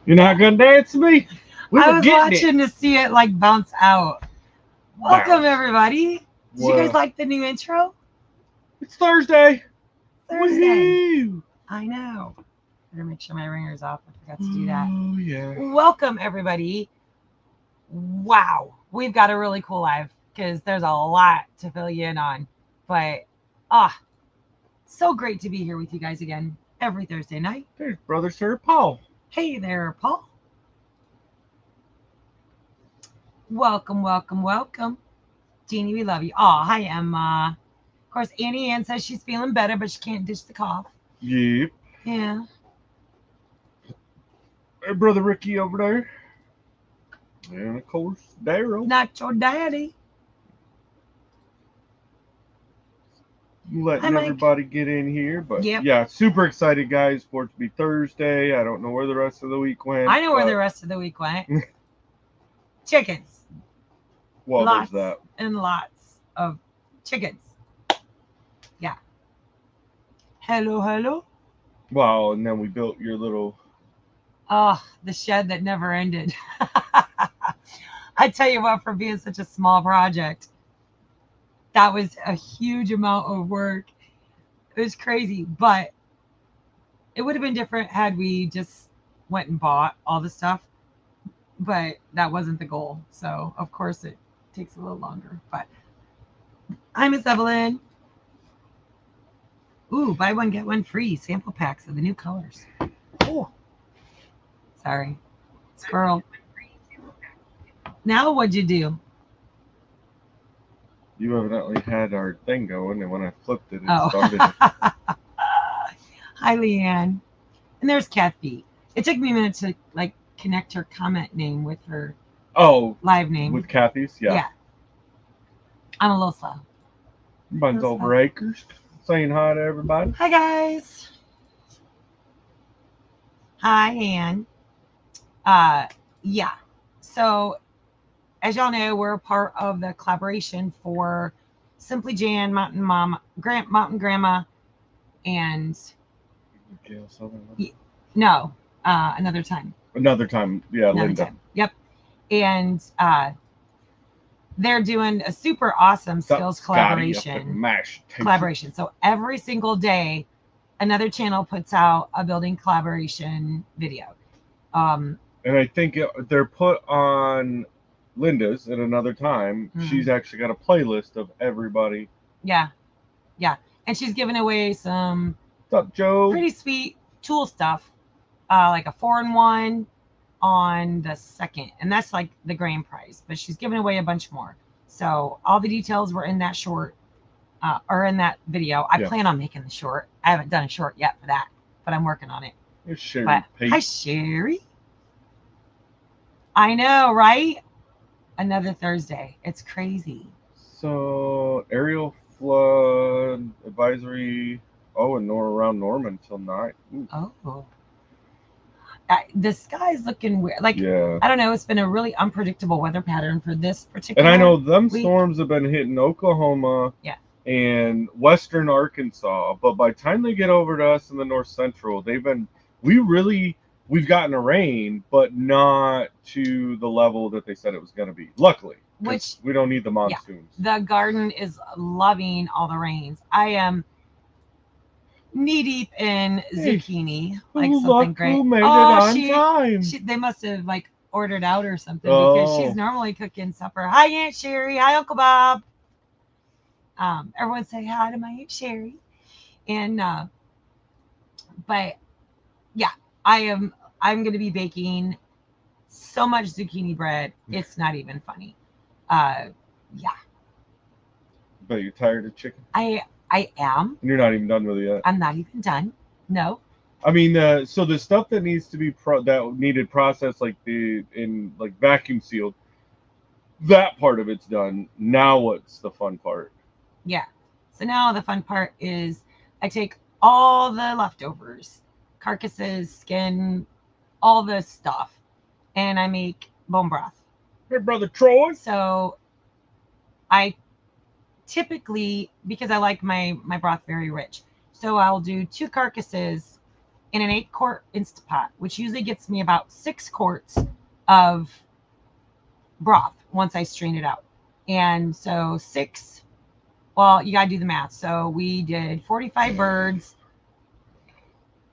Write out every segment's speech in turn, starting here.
You're not gonna dance with me? I was watching to see it like bounce out. Welcome everybody. Did you guys like the new intro? It's Thursday. Thursday. I know. Better make sure my ringer's off. I forgot to do that. Oh yeah. Welcome everybody. Wow, we've got a really cool live because there's a lot to fill you in on. But so great to be here with you guys again every Thursday night. There's brother Sir Paul. Hey there, Paul. Welcome, welcome, welcome. Jeannie, we love you. Oh, hi, Emma. Of course, Annie Ann says she's feeling better, but she can't ditch the cough. Yep. Yeah. Hey, brother Ricky over there. And of course, Daryl. Not your daddy. Letting everybody get in here, but yep. Yeah, super excited, guys, for it to be Thursday. I don't know where the rest of the week went. I know where the rest of the week went. Chickens. Well, lots there's that. And lots of chickens. Yeah. Hello, hello. Wow, and then we built your little... Oh, the shed that never ended. I tell you what, for being such a small project, that was a huge amount of work. It was crazy, but it would have been different had we just went and bought all the stuff. But that wasn't the goal. So, of course, it takes a little longer. But hi, Miss Evelyn. Ooh, buy one, get one free. Sample packs of the new colors. Oh, sorry. Squirrel. Now what'd you do? You evidently had our thing going, and when I flipped it, it started. Hi, Leanne. And there's Kathy. It took me a minute to connect her comment name with her live name. With Kathy's, yeah. I'm a little slow. Mine's over acres. Saying hi to everybody. Hi, guys. Hi, Ann. Yeah. So, as y'all know, we're a part of the collaboration for Simply Jan, Mountain Mom, Mountain Grandma, and no, another time. Another time, yeah, another Linda. Time. Yep. And they're doing a super awesome skills collaboration. So every single day, another channel puts out a building collaboration video. And I think they're put on Linda's at another time. She's actually got a playlist of everybody. Yeah. And she's giving away some What's up, Joe? Pretty sweet tool stuff, like a 4-in-1 on the 2nd, and that's like the grand prize. But she's giving away a bunch more. So all the details were in that short, or in that video. I plan on making the short. I haven't done a short yet for that, but I'm working on it. It's Sherry. Hi, Sherry. I know, right? Another Thursday. It's crazy. So, aerial flood advisory. Oh, and around Norman till 9. Ooh. Oh. The sky's looking weird. I don't know. It's been a really unpredictable weather pattern for this particular. And I know them storms have been hitting Oklahoma and western Arkansas. But by the time they get over to us in the north central, we've gotten a rain, but not to the level that they said it was going to be. Luckily, which we don't need the monsoons. The garden is loving all the rains. I am knee deep in zucchini, something great. Who made it on time? They must have ordered out or something because she's normally cooking supper. Hi, Aunt Sherry. Hi, Uncle Bob. Everyone say hi to my Aunt Sherry. And but yeah, I'm going to be baking so much zucchini bread. It's not even funny. Yeah. But you're tired of chicken? I am. And you're not even done with it yet? I'm not even done. No. I mean, so the stuff that needs to be that needed processed, vacuum sealed, that part of it's done. Now what's the fun part? Yeah. So now the fun part is I take all the leftovers, carcasses, skin, all the stuff, and I make bone broth. Hey, brother Troy. So I typically, because I like my broth very rich, so I'll do 2 carcasses in an 8-quart Instapot, which usually gets me about 6 quarts of broth once I strain it out. And so 6, well, you got to do the math. So we did 45 birds.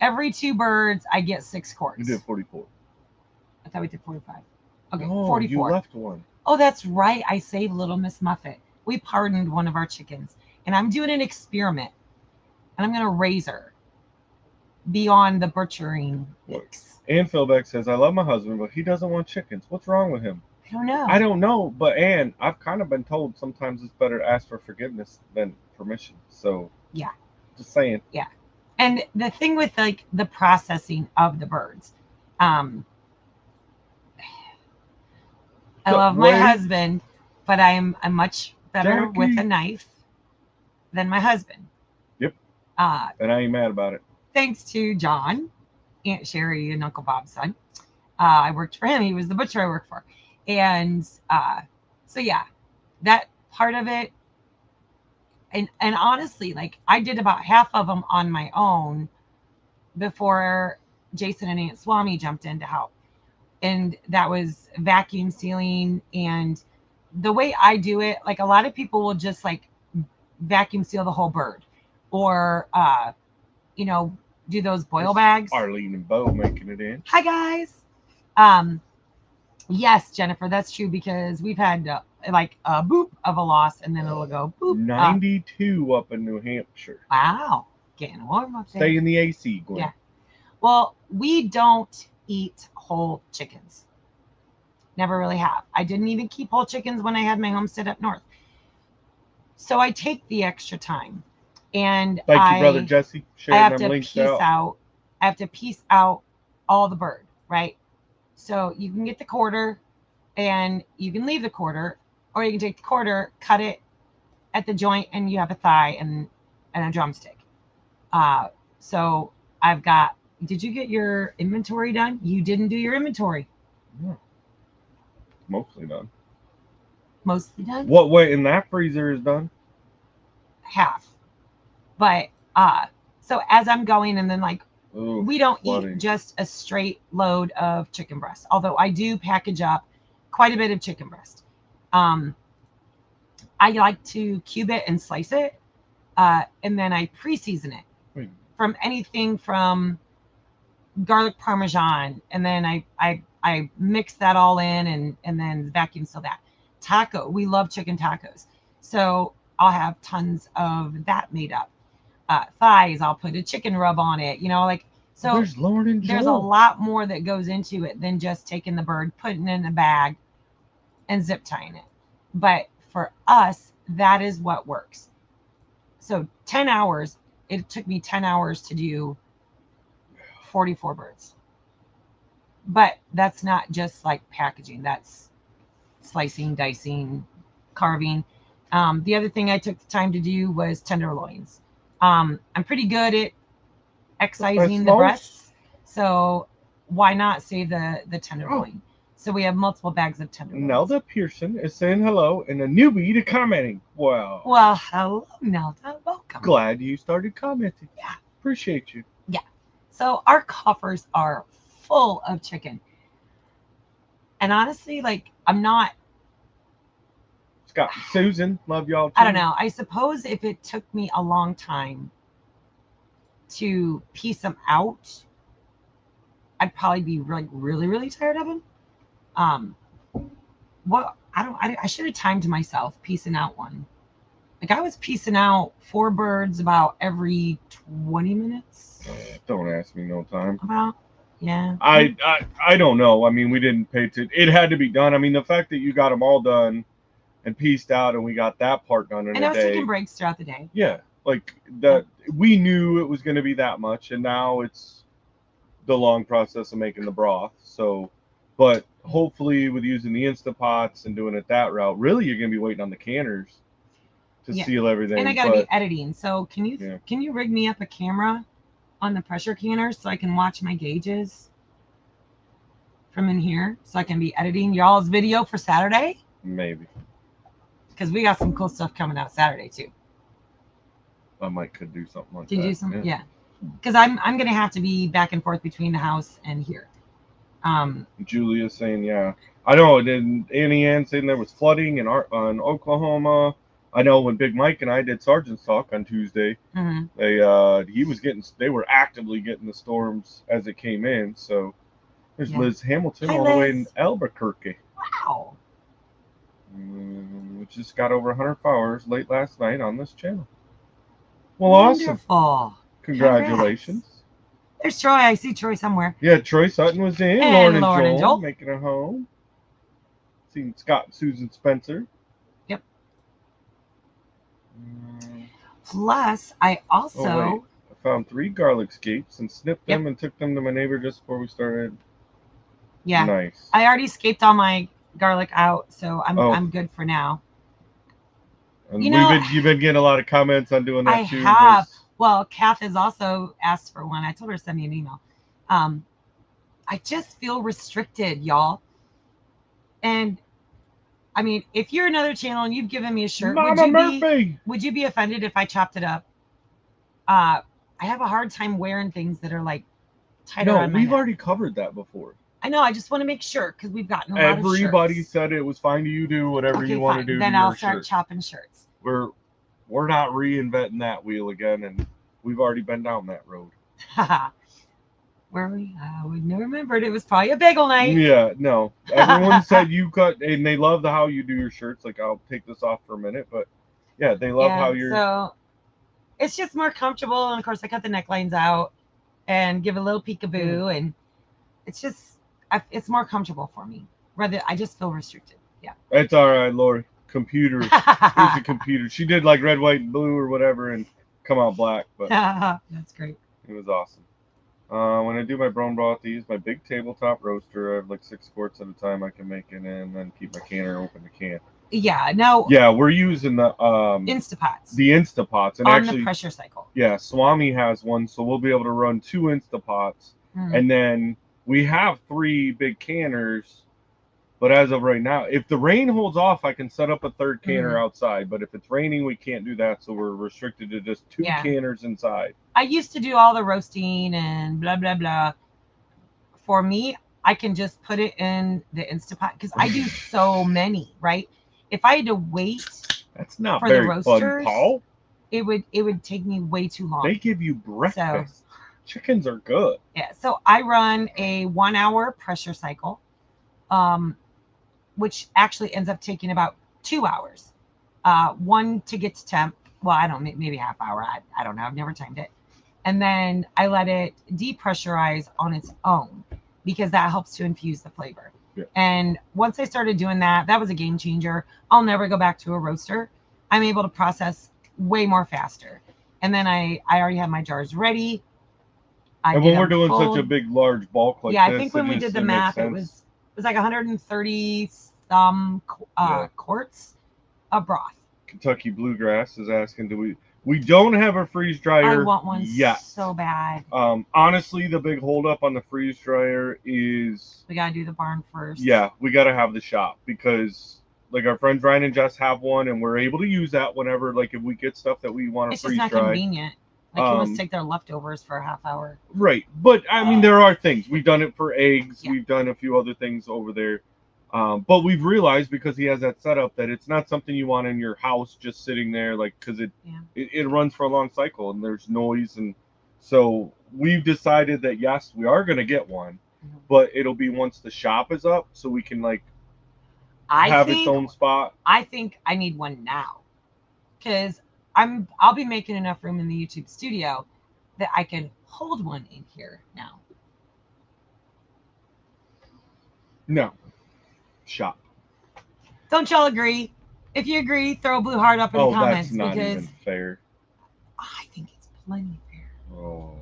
Every 2 birds, I get 6 quarts. You did 44. I thought we did 45. Okay, no, 44. You left one. Oh, that's right. I saved Little Miss Muffet. We pardoned one of our chickens. And I'm doing an experiment. And I'm going to raise her beyond the butchering weeks. Ann Philbeck says, I love my husband, but he doesn't want chickens. What's wrong with him? I don't know. I don't know. But Ann, I've kind of been told sometimes it's better to ask for forgiveness than permission. So, yeah. Just saying. Yeah. And the thing with like the processing of the birds, I love my husband, but I'm much better with a knife than my husband. Yep. And I ain't mad about it. Thanks to John, Aunt Sherry, and Uncle Bob's son. I worked for him. He was the butcher I worked for. And so, yeah, that part of it. And honestly, like I did about half of them on my own before Jason and Aunt Swami jumped in to help. And that was vacuum sealing. And the way I do it, like a lot of people will just like vacuum seal the whole bird or, do those boil bags. Arlene and Bo making it in. Hi, guys. Yes, Jennifer, that's true because we've had like a boop of a loss and then it'll go boop. 92 up in New Hampshire. Wow. Getting warm up there. Stay in the AC, Gwen. Yeah. Well, we don't eat whole chickens. Never really have. I didn't even keep whole chickens when I had my homestead up north. So I take the extra time. And Thank you, brother Jesse. I have to piece out. I have to piece out all the bird, right? So you can get the quarter and you can leave the quarter, or you can take the quarter, cut it at the joint, and you have a thigh and a drumstick. So I've got, did you get your inventory done? You didn't do your inventory. Yeah. Mostly done. Mostly done? What weight in that freezer is done? Half. But so as I'm going, and then like, ooh, we don't eat just a straight load of chicken breast, although I do package up quite a bit of chicken breast. I like to cube it and slice it, and then I pre-season it from anything from garlic parmesan, and then I mix that all in and then vacuum seal that. Taco, we love chicken tacos, so I'll have tons of that made up. Thighs, I'll put a chicken rub on it, like. So there's Lauren and there's a lot more that goes into it than just taking the bird, putting it in a bag, and zip tying it. But for us, that is what works. So 10 hours, it took me 10 hours to do 44 birds. But that's not just like packaging. That's slicing, dicing, carving. The other thing I took the time to do was tenderloins. I'm pretty good at excising the breasts, so why not save the tenderloin? So we have multiple bags of tenderloin. Nelda Pearson is saying hello, and a newbie to commenting. Wow. Well, hello, Nelda. Welcome. Glad you started commenting. Yeah. Appreciate you. Yeah. So our coffers are full of chicken. And honestly, like, I'm not. Scott, Susan, love y'all too. I don't know. I suppose if it took me a long time to piece them out, I'd probably be like really, really tired of them. I should have timed myself piecing out one. Like I was piecing out 4 birds about every 20 minutes. Don't ask me no time. About, yeah. I don't know. I mean, we didn't pay to. It had to be done. I mean, the fact that you got them all done and pieced out, and we got that part done in a day. And I was taking breaks throughout the day. Yeah, like that. We knew it was going to be that much, and now it's the long process of making the broth. So, but hopefully, with using the Instapots and doing it that route, really, you're going to be waiting on the canners to seal everything. And I got to be editing. So can you rig me up a camera on the pressure canner so I can watch my gauges from in here, so I can be editing y'all's video for Saturday? Maybe. Because we got some cool stuff coming out Saturday too. I could do something like that. Did you do something? Yeah. because I'm gonna have to be back and forth between the house and here. Julia saying, yeah. I know. Then Annie Ann saying there was flooding in Oklahoma. I know when Big Mike and I did Sergeant's Talk on Tuesday, they were actively getting the storms as it came in. So there's Liz Hamilton all the way in Albuquerque. Wow. We just got over 100 followers late last night on this channel. Well, wonderful. Awesome. Congratulations. Congrats. There's Troy. I see Troy somewhere. Yeah, Troy Sutton was in. And Lauren and Joel making a home. Seen Scott and Susan Spencer. Yep. Plus, I also... I found 3 garlic scapes and snipped them and took them to my neighbor just before we started. Yeah. Nice. I already scaped all my garlic out, so I'm good for now. And you've been getting a lot of comments on doing that too. I have. Well, Kath has also asked for one. I told her to send me an email. I just feel restricted, y'all. And I mean, if you're another channel and you've given me a shirt, would you be offended if I chopped it up? I have a hard time wearing things that are like tighter on my we've head. already covered that before. I know. I just want to make sure because we've gotten a lot of shirts. Everybody said it was fine to you do whatever you want to do. Then I'll start chopping shirts. We're not reinventing that wheel again, and we've already been down that road. Where we? I wouldn't remembered. It was probably a bagel night. Yeah, no. Everyone said you cut, and they love how you do your shirts. Like, I'll take this off for a minute, but yeah, they love how you're. So it's just more comfortable, and of course, I cut the necklines out and give a little peekaboo, and it's just it's more comfortable for me. Rather, I just feel restricted. Yeah. It's all right, Lori. Computer. Here's the computer. She did like red, white, and blue or whatever, and come out black. But that's great. It was awesome. When I do my brown broth, I use my big tabletop roaster. I have like 6 quarts at a time I can make it in, and then keep my canner open to can. Yeah. Now. Yeah, we're using the Instapots. The Instapots, and on actually the pressure cycle. Yeah, Swami has one, so we'll be able to run 2 Instapots, and then we have 3 big canners. But as of right now, if the rain holds off, I can set up a 3rd canner outside. But if it's raining, we can't do that. So we're restricted to just 2 canners inside. I used to do all the roasting and blah, blah, blah. For me, I can just put it in the Instapot because I do so many, right? If I had to wait That's not for very the roasters, fun, Paul. It would take me way too long. They give you breakfast. So, chickens are good. Yeah. So I run a 1-hour pressure cycle. Which actually ends up taking about 2 hours. 1 to get to temp. Well, I don't, maybe half hour. I don't know. I've never timed it. And then I let it depressurize on its own because that helps to infuse the flavor. Yeah. And once I started doing that, that was a game changer. I'll never go back to a roaster. I'm able to process way more faster. And then I already have my jars ready. And when we're doing such a big, large bulk like this. Yeah, I think when we did the math, it was like 130 some quarts of broth. Kentucky Bluegrass is asking, we don't have a freeze dryer. I want one yet. So bad. Honestly, the big holdup on the freeze dryer is we gotta do the barn first. Yeah, we gotta have the shop because like our friends Ryan and Jess have one, and we're able to use that whenever if we get stuff that we want to freeze dry. It's just not convenient. Like you must take their leftovers for a half hour. Right, but I mean there are things we've done it for eggs. Yeah. We've done a few other things over there. But we've realized because he has that setup that it's not something you want in your house just sitting there, because it runs for a long cycle and there's noise, and so we've decided that yes, we are going to get one, but it'll be once the shop is up, so we can have its own spot. I think I need one now because I'll be making enough room in the YouTube studio that I can hold one in here now. No. Shop. Don't y'all agree? If you agree, throw a blue heart up in the comments. That's not even fair. I think it's plenty fair. Oh.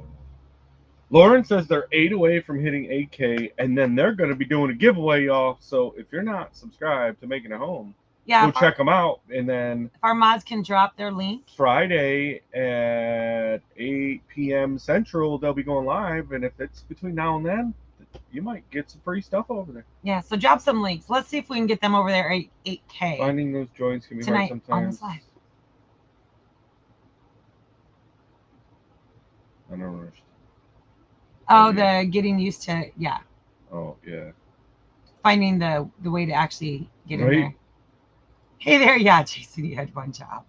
Lauren says they're 8 away from hitting 8K, and then they're going to be doing a giveaway, y'all. So if you're not subscribed to Making a Home, go check them out. And then if our mods can drop their link. Friday at 8 p.m. Central, they'll be going live. And if it's between now and then, you might get some free stuff over there. Yeah, so drop some links. Let's see if we can get them over there at 8K. Finding those joints can be hard sometimes. On this live. I don't understand. Oh, the getting used to, yeah. Oh, yeah. Finding the way to actually get in Right. there. Hey there, yeah, Jason, you had one job.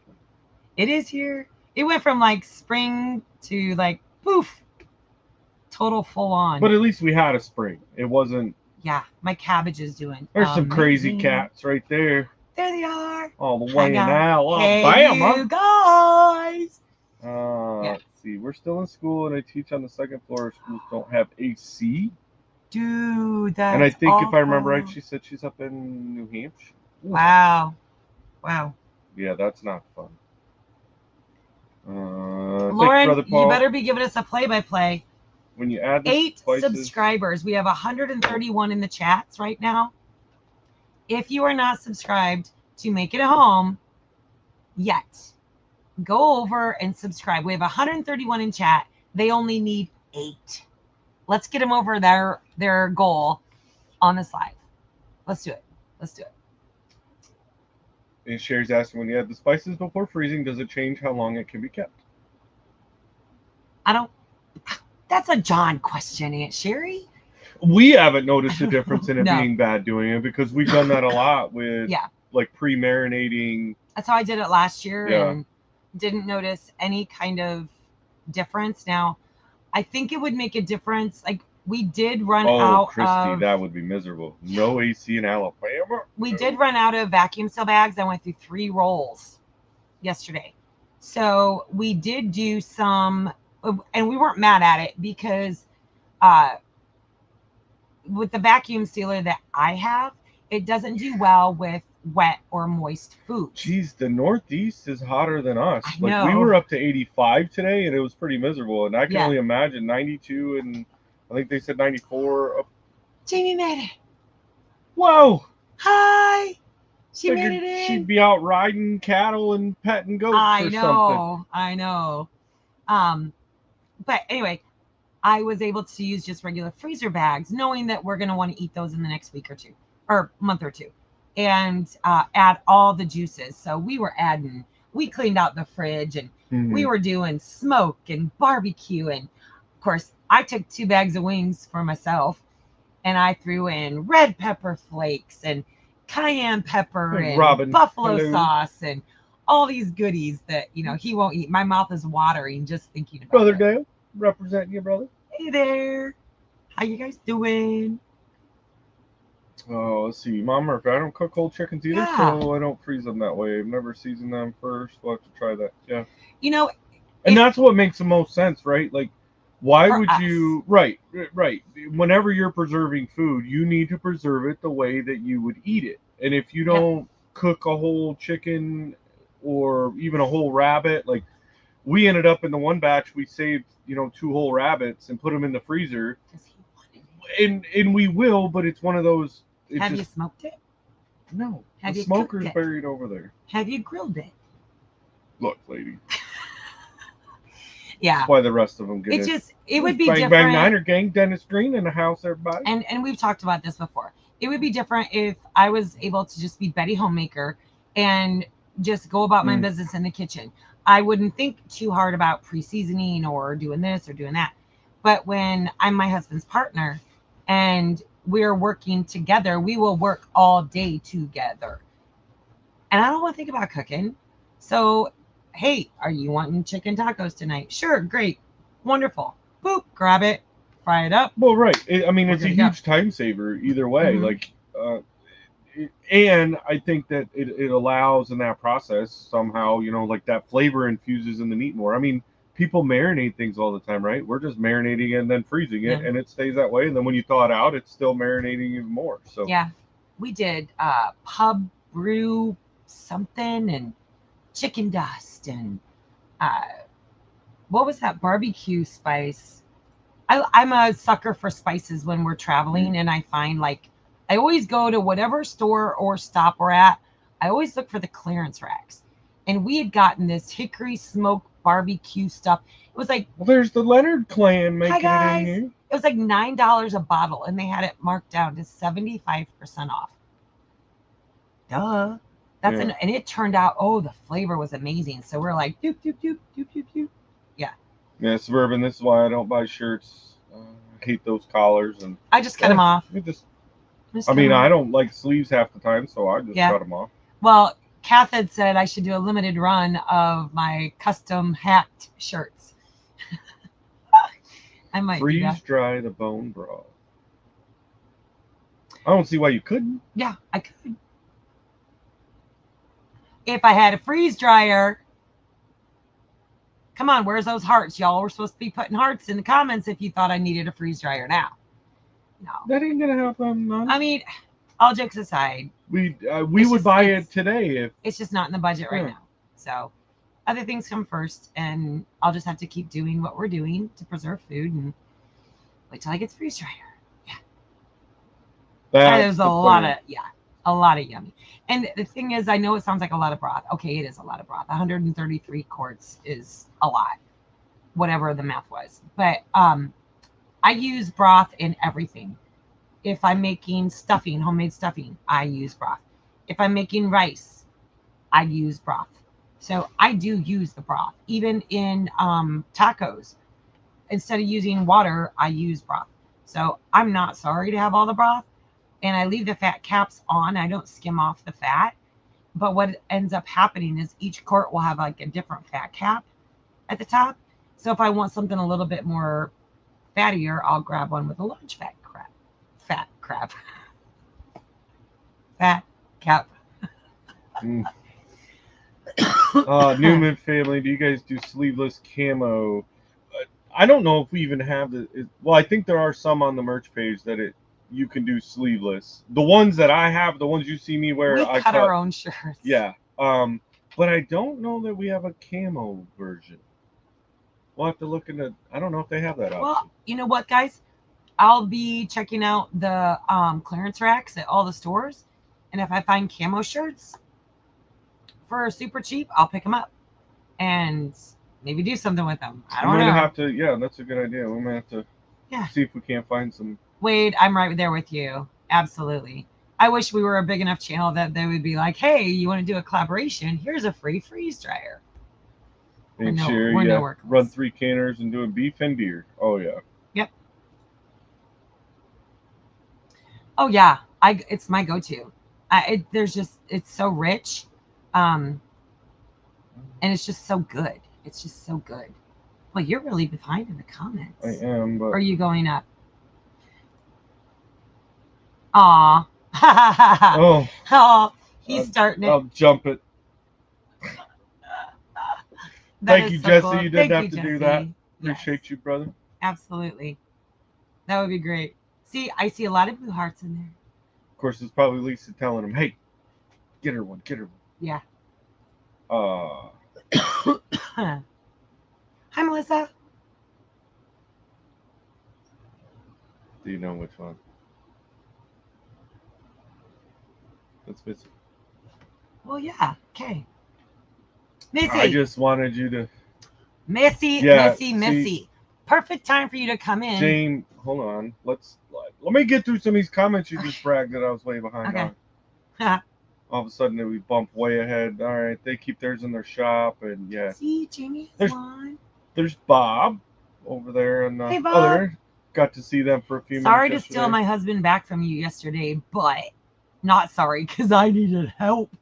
It is here. It went from like spring to like poof, total full on. But at least we had a spring. It wasn't. Yeah, my cabbage is doing. There's some crazy amazing. cats right there. There they are. All the way Hangout. now. Oh, Hey, bam, you guys. Let's see. We're still in school, and I teach on the second floor. Schools don't have AC. Dude, that's And I think awful. if I remember right, she said she's up in New Hampshire. Wow. Wow. Yeah, that's not fun. Lauren, you better be giving us a play-by-play. When you add 8 subscribers. We have 131 in the chats right now. If you are not subscribed to Make It a Home yet, go over and subscribe. We have 131 in chat. They only need 8. Let's get them over their goal on this live. Let's do it. Let's do it. And Sherry's asking, when you add the spices before freezing, does it change how long it can be kept? That's a John question, Aunt Sherry. We haven't noticed a difference in it being bad doing it because we've done that a lot with like pre-marinating. That's how I did it last year and didn't notice any kind of difference. Now, I think it would make a difference. Like we did run out Christy, that would be miserable. No AC in Alabama. We did run out of vacuum seal bags. I went through 3 rolls yesterday. So we did do some, and we weren't mad at it because with the vacuum sealer that I have, it doesn't do well with wet or moist food. Jeez, the Northeast is hotter than us. I like know. We were up to 85 today, and it was pretty miserable. And I can only imagine 92, and I think they said 94. Jamie made it. Whoa! Hi. She made it in. She'd be out riding cattle and petting goats or something. I know. But anyway, I was able to use just regular freezer bags, knowing that we're going to want to eat those in the next week or 2 or month or 2, and add all the juices. So we cleaned out the fridge, and we were doing smoke and barbecue. And of course, I took 2 bags of wings for myself, and I threw in red pepper flakes and cayenne pepper and buffalo sauce and all these goodies that, he won't eat. My mouth is watering just thinking about Brother it. Dale, representing you, brother. Hey there. How you guys doing? Oh, let's see. Mom Murphy, I don't cook whole chickens either, so I don't freeze them that way. I've never seasoned them first. We'll have to try that. Yeah. And that's what makes the most sense, right? Like, why would you... Right. Whenever you're preserving food, you need to preserve it the way that you would eat it. And if you don't cook a whole chicken or even a whole rabbit, like we ended up in the one batch, we saved, 2 whole rabbits and put them in the freezer. And we will, but it's one of those... Have you smoked it? No. The smoker's buried over there. Have you grilled it? Look, lady. Yeah. That's why the rest of them get it. It would be Bang, different. Bang Niner Gang, Dennis Green in the house, everybody. And we've talked about this before. It would be different if I was able to just be Betty Homemaker and just go about my business in the kitchen. I wouldn't think too hard about pre-seasoning or doing this or doing that. But when I'm my husband's partner and we're working together, we will work all day together. And I don't want to think about cooking. So, hey, are you wanting chicken tacos tonight? Sure, great, wonderful. Boop, grab it, fry it up. Well, right. It's a huge time saver either way. And I think that it allows in that process somehow, like that flavor infuses in the meat more. I mean, people marinate things all the time, right? We're just marinating it and then freezing it, and it stays that way. And then when you thaw it out, it's still marinating even more. So yeah, we did pub brew something and chicken dust and what was that barbecue spice? I'm a sucker for spices when we're traveling, and I find like I always go to whatever store or stop we're at. I always look for the clearance racks, and we had gotten this hickory smoked barbecue stuff. It was like, well, there's the Leonard clan making it in here. It was like $9 a bottle, and they had it marked down to 75% off. Duh. And it turned out, the flavor was amazing. So we're like, doop, doop, doop, doop, doop, doop. Yeah. Yeah, Suburban. This is why I don't buy shirts. I hate those collars, and I just cut them off. I don't like sleeves half the time, so I just cut them off. Well, Kath had said I should do a limited run of my custom hat shirts. I might freeze dry the bone broth. I don't see why you couldn't. Yeah, I could. If I had a freeze dryer. Come on, where's those hearts? Y'all were supposed to be putting hearts in the comments if you thought I needed a freeze dryer now. No. That ain't gonna happen. None. I mean, all jokes aside, we would buy it today. It's just not in the budget right now. So other things come first, and I'll just have to keep doing what we're doing to preserve food and wait till I get the freeze dryer. Yeah. There's a lot of yummy. And the thing is, I know it sounds like a lot of broth. Okay, it is a lot of broth. 133 quarts is a lot, whatever the math was. But I use broth in everything. If I'm making stuffing, homemade stuffing, I use broth. If I'm making rice, I use broth. So I do use the broth. Even in tacos, instead of using water, I use broth. So I'm not sorry to have all the broth. And I leave the fat caps on. I don't skim off the fat. But what ends up happening is each quart will have like a different fat cap at the top. So if I want something a little bit more fattier, I'll grab one with a large fat cap. Newman family, do you guys do sleeveless camo? I don't know if we even have the. Well, I think there are some on the merch page that you can do sleeveless. The ones that I have, the ones you see me wear, I cut our own shirts. Yeah. But I don't know that we have a camo version. We'll have to look into. I don't know if they have that option. Well, you know what, guys? I'll be checking out the clearance racks at all the stores, and if I find camo shirts for super cheap, I'll pick them up and maybe do something with them. I don't know. Have to. Yeah, that's a good idea. We might have to. Yeah. See if we can't find some. Wade, I'm right there with you. Absolutely. I wish we were a big enough channel that they would be like, "Hey, you want to do a collaboration? Here's a free freeze dryer." And sure, run 3 canners and doing beef and deer. Oh yeah. Yep. Oh yeah, it's my go-to. It's so rich, and it's just so good. It's just so good. Well, you're really behind in the comments. I am, but or are you going up? Aw. Oh, he's starting it. I'll jump it. Thank you, Jesse. Cool. You didn't have to do that. Appreciate you, brother. Absolutely. That would be great. See, I see a lot of blue hearts in there. Of course, it's probably Lisa telling him, "Hey, get her one, get her one." Yeah. Hi, Melissa. Do you know which one? That's Missy. Well, yeah. Okay. Missy. I just wanted you to. Missy. Perfect time for you to come in. Jane, hold on. Let me get through some of these comments you just bragged that I was way behind on. All of a sudden, we bump way ahead. All right, they keep theirs in their shop, and yeah. See, Jamie has one. There's Bob over there, and hey, Bob. other. Got to see them for a few minutes. Sorry to steal my husband back from you yesterday, but not sorry because I needed help.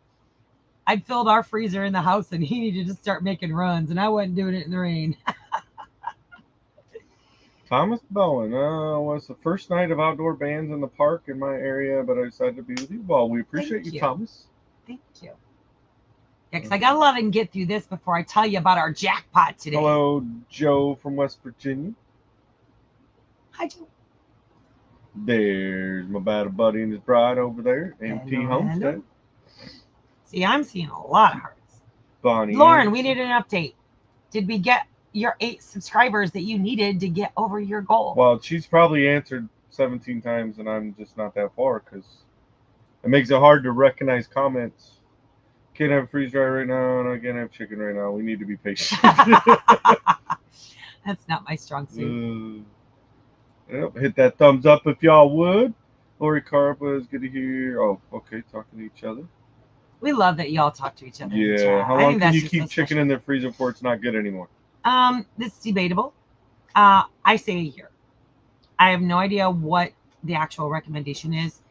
I'd filled our freezer in the house, and he needed to start making runs, and I wasn't doing it in the rain. Thomas Bowen, was the first night of outdoor bands in the park in my area, but I decided to be with you. Well, we appreciate you, Thomas. Thank you. Yeah, because I got a lot to get through this before I tell you about our jackpot today. Hello, Joe from West Virginia. Hi, Joe. There's my bad buddy and his bride over there, MT Homestead. Hello. See, I'm seeing a lot of hearts. Bonnie. Lauren, we need an update. Did we get your 8 subscribers that you needed to get over your goal? Well, she's probably answered 17 times, and I'm just not that far because it makes it hard to recognize comments. Can't have a freeze dryer right now, and I can't have chicken right now. We need to be patient. That's not my strong suit. Yep, hit that thumbs up if y'all would. Lori Carpa is good to hear. Oh, okay, talking to each other. We love that y'all talk to each other. Yeah, how long can you keep chicken in the freezer before it's not good anymore? This is debatable. I say a year. I have no idea what the actual recommendation is.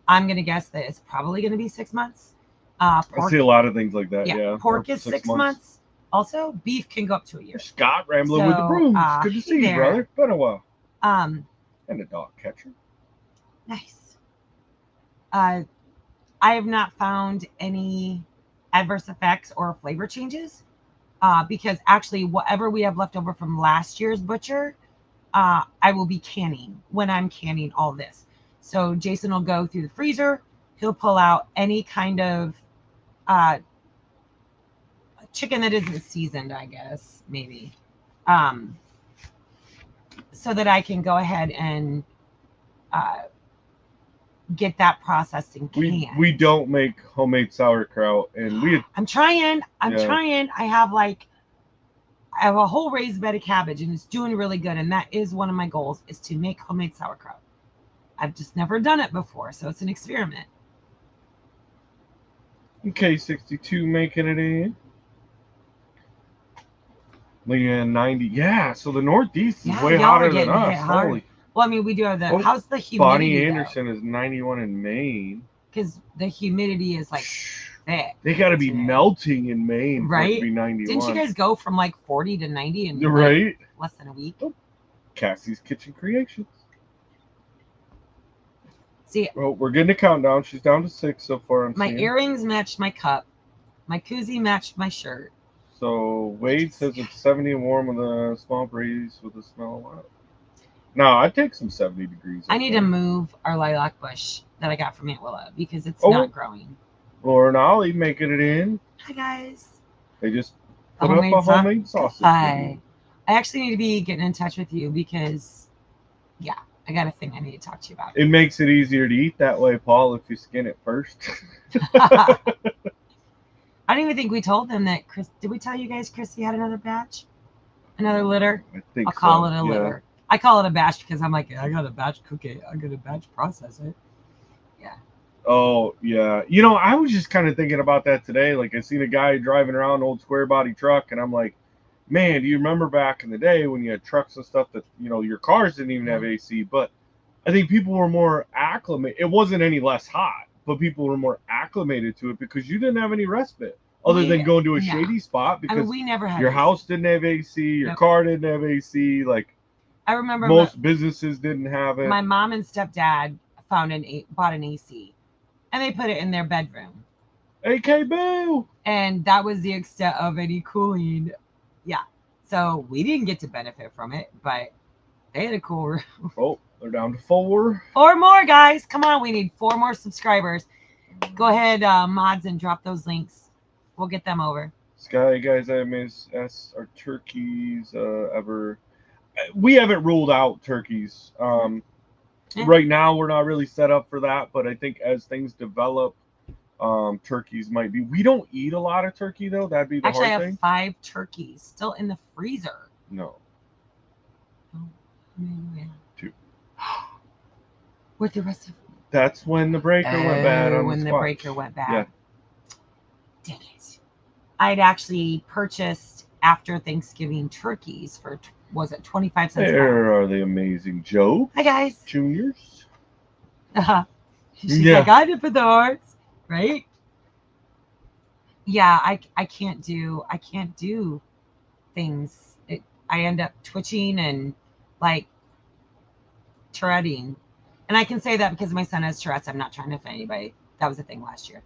I'm going to guess that it's probably going to be 6 months. I see a lot of things like that. Yeah. Pork is 6 months. Also, beef can go up to a year. Scott rambling with the brooms. Good to see you, brother. Been a while. And a dog catcher. Nice. I have not found any adverse effects or flavor changes because actually whatever we have left over from last year's butcher, I will be canning when I'm canning all this. So Jason will go through the freezer. He'll pull out any kind of chicken that isn't seasoned, I guess, maybe. So that I can go ahead and get that processed in can. We don't make homemade sauerkraut, and I'm trying. I have a whole raised bed of cabbage, and it's doing really good. And that is one of my goals, is to make homemade sauerkraut. I've just never done it before, so it's an experiment. Okay, 62 making it in. Leah 90. Yeah, so the Northeast is way hotter than us. Holy. Well, I mean, we do have the. How's the humidity? Bonnie Anderson is 91 in Maine. Because the humidity is like thick. They got to be melting in Maine, right? For it to be 91. Didn't you guys go from like 40 to 90 in like less than a week? Oh. Cassie's Kitchen Creations. See, well, we're getting a countdown. She's down to 6 so far. My earrings matched my cup. My koozie matched my shirt. So Wade says it's 70 and warm with a small breeze with a smell of wild. No, I'd take some 70 degrees. I need to move our lilac bush that I got from Aunt Willa because it's not growing. Laura and Ollie making it in. Hi, guys. They just put up a homemade sausage. Hi. I actually need to be getting in touch with you because, I got a thing I need to talk to you about. It makes it easier to eat that way, Paul, if you skin it first. I don't even think we told them that did we tell you guys Chrissy had another batch? Another litter? I think I'll call it a litter. I call it a batch because I'm like, I got a batch cook it. I got a batch process it. Yeah. Oh, yeah. I was just kind of thinking about that today. Like, I seen a guy driving around an old square body truck, and I'm like, man, do you remember back in the day when you had trucks and stuff that, your cars didn't even have AC? But I think people were more acclimated. It wasn't any less hot, but people were more acclimated to it because you didn't have any respite other than going to a shady spot because we never had your house didn't have AC, your car didn't have AC. Like, I remember most businesses didn't have it. My mom and stepdad bought an AC, and they put it in their bedroom. AK Boo! And that was the extent of any cooling. Yeah. So we didn't get to benefit from it, but they had a cool room. Oh, they're down to 4. 4 more, guys. Come on. We need 4 more subscribers. Go ahead, mods, and drop those links. We'll get them over. Sky, guys, I miss our turkeys ever. We haven't ruled out turkeys. Right now, we're not really set up for that, but I think as things develop, turkeys might be. We don't eat a lot of turkey, though. That'd be the hard thing. Actually, I have 5 turkeys still in the freezer. No. Oh, yeah. 2. Where'd the rest of them? That's when the breaker went bad. When the breaker went bad. Yeah. Dang it. I'd actually purchased after Thanksgiving turkeys for, was it 25 cents? There are the amazing Joe. Hi, guys. Juniors. She's like, I did for the hearts. Right? Yeah, I can't do things. I end up twitching and like Touretting. And I can say that because my son has Tourette's. I'm not trying to offend anybody. That was a thing last year.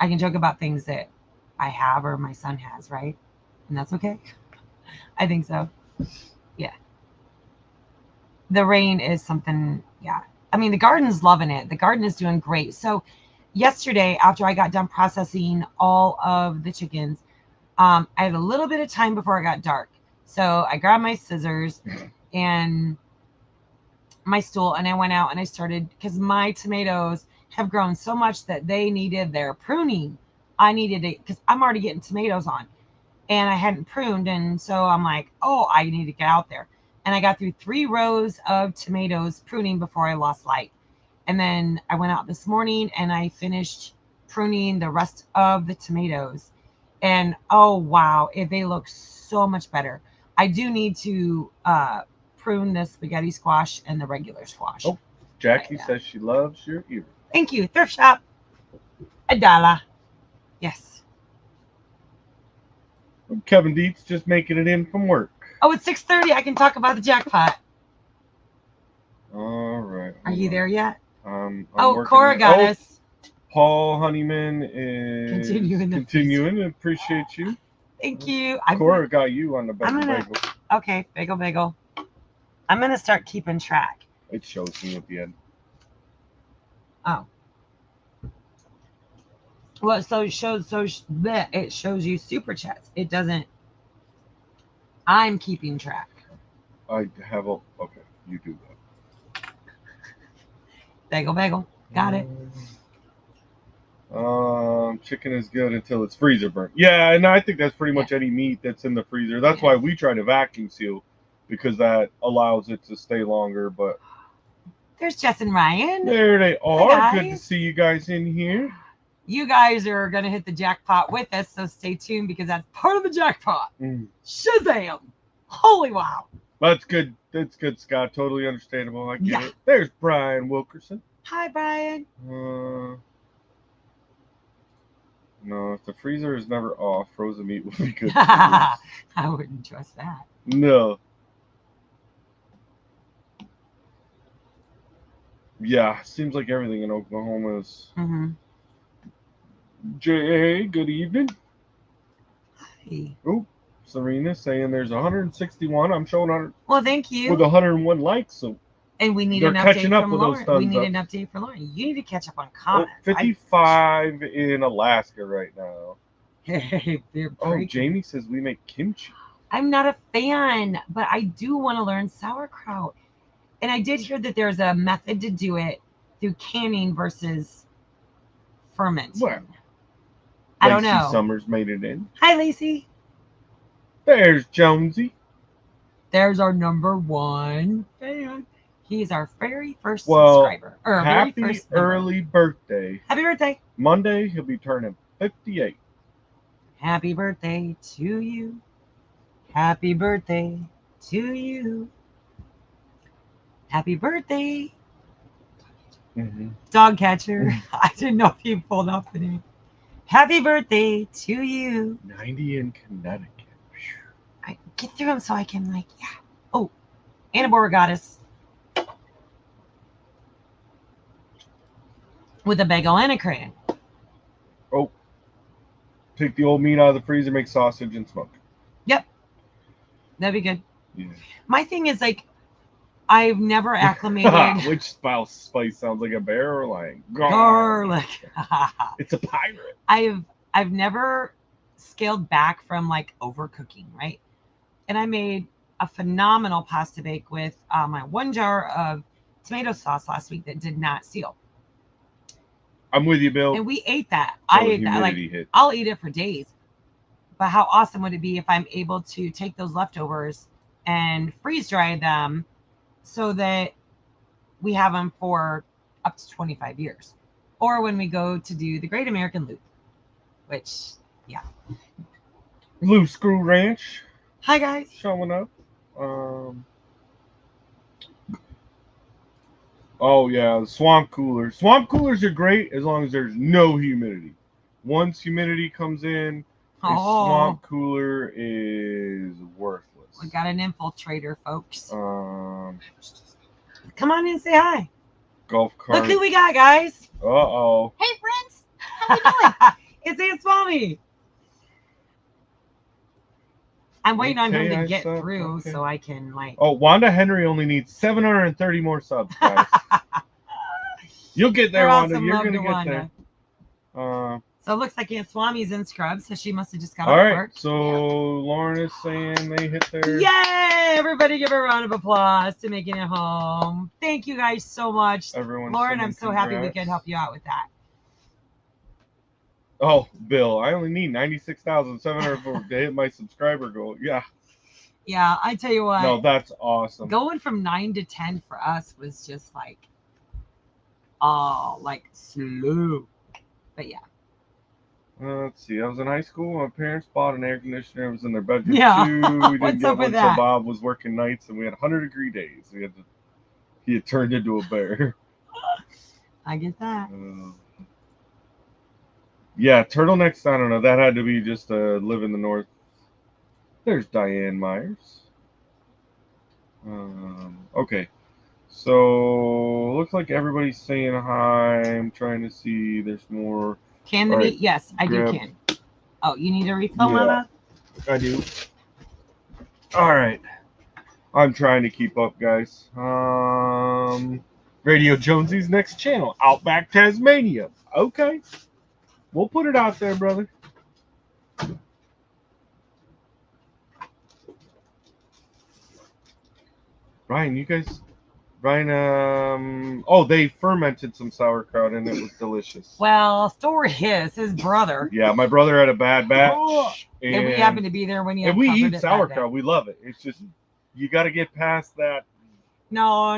I can joke about things that I have or my son has, right? And that's okay. I think so. Yeah. The rain is something, I mean, the garden's loving it. The garden is doing great. So yesterday, after I got done processing all of the chickens, I had a little bit of time before it got dark. So I grabbed my scissors and my stool, and I went out and I started, because my tomatoes have grown so much that they needed their pruning. I needed it because I'm already getting tomatoes on, and I hadn't pruned. And so I'm like, oh, I need to get out there. And I got through 3 rows of tomatoes pruning before I lost light. And then I went out this morning and I finished pruning the rest of the tomatoes. And oh wow, they look so much better. I do need to prune the spaghetti squash and the regular squash. Oh, Jackie says she loves your ear. Thank you, thrift shop. $1. Yes. Kevin Dietz just making it in from work. Oh, it's 6:30. I can talk about the jackpot. All right. Are you there yet? I'm Cora got us. Paul Honeyman is continuing. Appreciate you. Thank you. Cora got you on the bagel. Okay, bagel. I'm gonna start keeping track. It shows me at the end. Oh. Well, so it shows you super chats. It doesn't. I'm keeping track. I have a okay. You do that. Bagel. Got it. Chicken is good until it's freezer burnt. Yeah, and I think that's pretty much any meat that's in the freezer. That's why we try to vacuum seal, because that allows it to stay longer. But there's Jess and Ryan. There they are. Good to see you guys in here. You guys are gonna hit the jackpot with us, so stay tuned because that's part of the jackpot. Shazam! Holy wow! That's good. That's good, Scott. Totally understandable. I get it. There's Brian Wilkerson. Hi, Brian. No, if the freezer is never off, frozen meat will be good. I wouldn't trust that. No. Yeah, seems like everything in Oklahoma is. J.A., good evening. Hi. Oh, Serena saying there's 161. I'm showing 100. Well, thank you. With 101 likes, so. And we need an update from Lauren. We need an update for Lauren. You need to catch up on comments. 55 in Alaska right now. Oh, Jamie says we make kimchi. I'm not a fan, but I do want to learn sauerkraut. And I did hear that there's a method to do it through canning versus fermenting. Well, I don't know. Summers made it in. Hi, Lacey. There's Jonesy. There's our #1 fan. He's our very first subscriber. Happy early birthday. Happy birthday. Monday, he'll be turning 58. Happy birthday to you. Happy birthday to you. Happy birthday. Dog catcher. I didn't know if you pulled off the name. Happy birthday to you. 90 in Connecticut. I get through them so I can Oh, Anna Bora got us. With a bagel and a crayon. Oh. Take the old meat out of the freezer, make sausage, and smoke. Yep. That'd be good. Yeah. My thing is I've never acclimated. Which spice sounds like a bear or lion? Garlic. It's a pirate. I've never scaled back from overcooking, right? And I made a phenomenal pasta bake with my 1 jar of tomato sauce last week that did not seal. I'm with you, Bill. And we ate that. I ate that. I'll eat it for days. But how awesome would it be if I'm able to take those leftovers and freeze dry them so that we have them for up to 25 years? Or when we go to do the Great American Loop, which, yeah. Loose Screw Ranch. Hi, guys. Showing up. Oh, yeah, the swamp coolers. Swamp coolers are great as long as there's no humidity. Once humidity comes in, a swamp cooler is worthless. We got an infiltrator, folks. Come on in and say hi. Golf cart. Look who we got, guys. Uh-oh. Hey, friends. How we doing? It's Aunt Swami. I'm waiting on him to get through so I can Oh, Wanda Henry only needs 730 more subs, guys. You'll get there, Wanda. You're gonna get there. So it looks like Aunt Swami's in scrubs, so she must have just got off work. All right. So Lauren is saying they hit their. Yay! Everybody, give a round of applause to making it home. Thank you guys so much, Lauren. I'm so happy we could help you out with that. Oh, Bill, I only need 96,704 to hit my subscriber goal. Yeah. Yeah, I tell you what. No, that's awesome. Going from 9 to 10 for us was just slow. But yeah. Let's see. I was in high school. My parents bought an air conditioner. It was in their bedroom Yeah. too. We didn't What's get up with one, so that? Bob was working nights, and we had 100-degree days. He had turned into a bear. I get that. Yeah, turtlenecks. I don't know. That had to be just live in the north. There's Diane Myers. Okay. So looks like everybody's saying hi. I'm trying to see. There's more. Can the All meat? right, Yes, I do grab- can. Oh, you need a refill, Yeah. Mama? I do. All right. I'm trying to keep up, guys. Radio Jonesy's next channel, Outback Tasmania. Okay. We'll put it out there, brother. Ryan, they fermented some sauerkraut and it was delicious. Well, story is his brother. Yeah, my brother had a bad batch. Oh, and we happened to be there when he and we uncovered eat it sauerkraut. We love it. It's just, you got to get past that. No,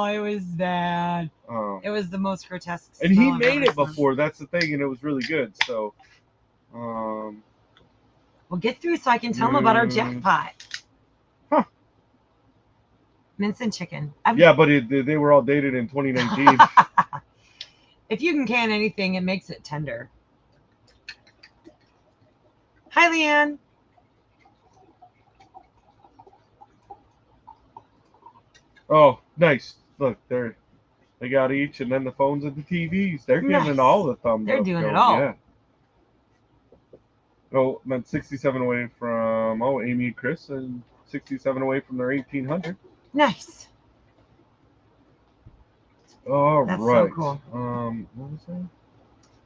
it was bad. Oh. It was the most grotesque. And he made it before. That's the thing, and it was really good. So, we'll get through so I can tell him about our jackpot. Huh. Mince and chicken. Yeah, but they were all dated in 2019. If you can can anything, it makes it tender. Hi, Leanne. Oh, nice. Look, they got each, and then the phones and the TVs. They're giving all the thumbs up. They're doing it all. Yeah. Oh, meant 67 away from Amy and Chris, and 67 away from their 1800. Nice. All That's right. so cool. What was that?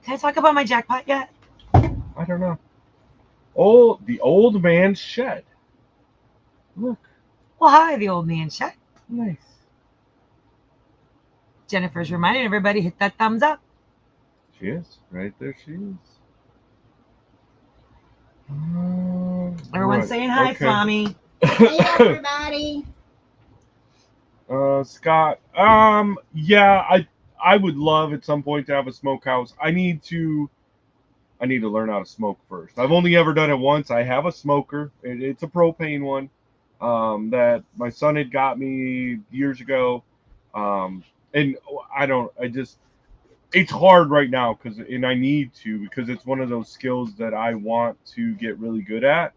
Can I talk about my jackpot yet? I don't know. Oh, the old man's shed. Look. Well, hi, the old man shed. Nice. Jennifer's reminding everybody, hit that thumbs up. She is. Right there she is. Everyone's saying hi, okay. Swami. Hey, everybody. Scott. Yeah, I would love at some point to have a smokehouse. I need to learn how to smoke first. I've only ever done it once. I have a smoker. It's a propane one that my son had got me years ago. And it's hard right now and I need to, because it's one of those skills that I want to get really good at.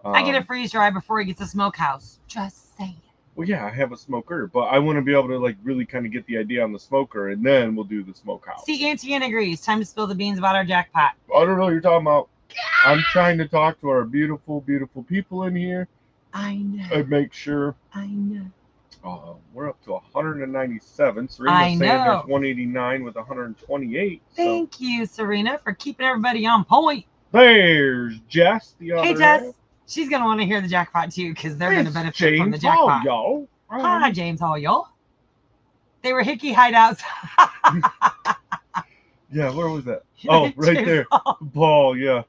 I get a freeze dry before he gets a smokehouse. Just saying. Well, yeah, I have a smoker, but I want to be able to like really kind of get the idea on the smoker, and then we'll do the smokehouse. See, Auntie Ann agrees. Time to spill the beans about our jackpot. I don't know what you're talking about. I'm trying to talk to our beautiful, beautiful people in here. I know. And make sure. I know. We're up to 197. Serena's saying there's 189 with 128. Thank you, Serena, for keeping everybody on point. There's Jess. Hey, Jess. She's going to want to hear the jackpot, too, because they're going to benefit from the jackpot. Hall, y'all. Hi, James Hall, y'all. They were hickey hideouts. Yeah, where was that? Oh, right James there. Hall. Paul, yeah.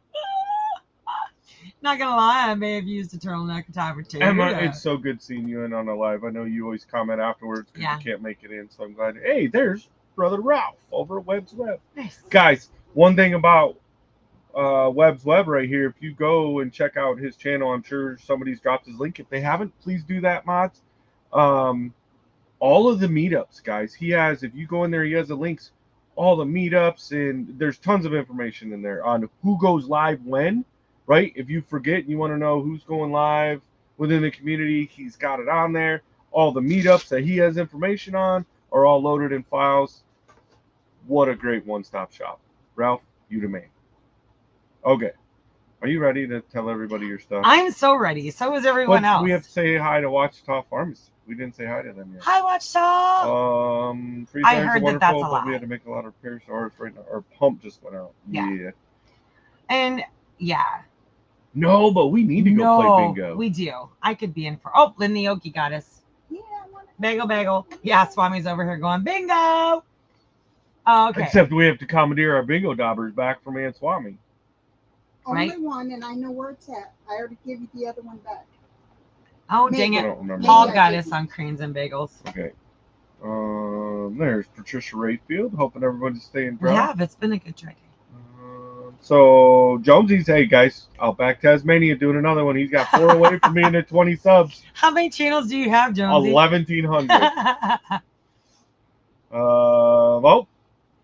Not going to lie, I may have used a turtleneck a time or two. Emma, it's so good seeing you in on a live. I know you always comment afterwards because you can't make it in, so I'm glad. Hey, there's Brother Ralph over at Webb's Web. Nice. Guys, one thing about Webb's Web right here, if you go and check out his channel, I'm sure somebody's dropped his link. If they haven't, please do that, mods. All of the meetups, guys, he has, if you go in there, he has the links, all the meetups, and there's tons of information in there on who goes live when, right? If you forget and you want to know who's going live within the community, he's got it on there. All the meetups that he has information on are all loaded in files. What a great one-stop shop. Ralph, you the man. Okay. Are you ready to tell everybody your stuff? I'm so ready. So is everyone else. We have to say hi to Watchtower Pharmacy. We didn't say hi to them yet. Hi, Watchtower. I heard that's a lot. We had to make a lot of repairs to ours right now. Our pump just went out. Yeah. And yeah. No, but we need to go play bingo. We do. I could be in for. Oh, Lynn the Okie got us. Yeah, I want to. Bagel. Yeah, Swami's over here going bingo. Okay. Except we have to commandeer our bingo daubers back from Aunt Swami. Only one, and I know where it's at. I already gave you the other one back. Oh, dang it. Paul got us on Cranes and Bagels. Okay. There's Patricia Rayfield. Hoping everybody's staying dry. We have. It's been a good dry day. So Jonesy's, hey guys, Outback Tasmania doing another one. He's got 4 away from me and at 20 subs. How many channels do you have, Jonesy? 1,100. Well,